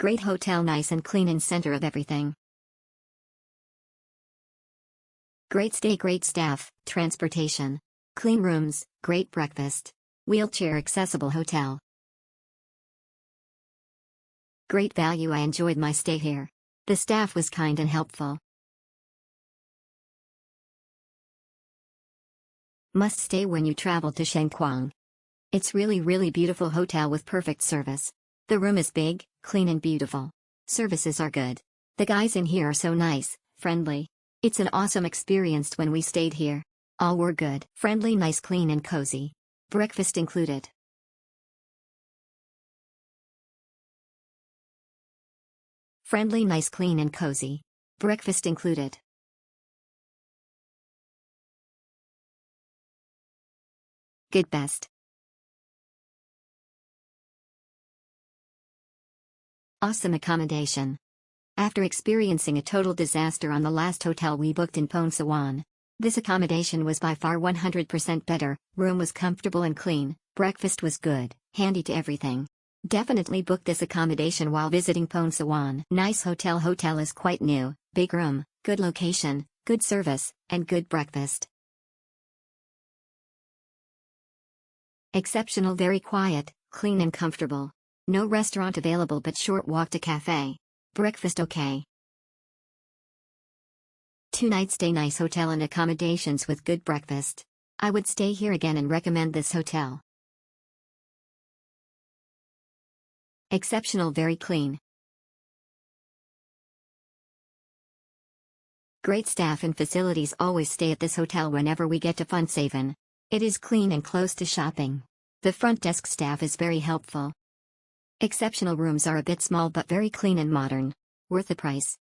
Great hotel, nice and clean in center of everything. Great stay, great staff, transportation. Clean rooms, great breakfast. Wheelchair accessible hotel. Great value, I enjoyed my stay here. The staff was kind and helpful. Must stay when you travel to Xieng Khouang. It's really beautiful hotel with perfect service. The room is big, clean and beautiful. Services are good. The guys in here are so nice, friendly. It's an awesome experience when we stayed here. All were good. Friendly, nice, clean and cozy. Breakfast included. Friendly, nice, clean and cozy. Breakfast included. Good, best. Awesome accommodation. After experiencing a total disaster on the last hotel we booked in Pong Sawan, this accommodation was by far 100% better. Room was comfortable and clean, breakfast was good, handy to everything. Definitely book this accommodation while visiting Pong Sawan. Nice hotel. Hotel is quite new, big room, good location, good service, and good breakfast. Exceptional, very quiet, clean and comfortable. No restaurant available but short walk to cafe. Breakfast okay. 2-night stay, nice hotel and accommodations with good breakfast. I would stay here again and recommend this hotel. Exceptional, very clean. Great staff and facilities. Always stay at this hotel whenever we get to Funsaven. It is clean and close to shopping. The front desk staff is very helpful. Exceptional, rooms are a bit small but very clean and modern. Worth the price.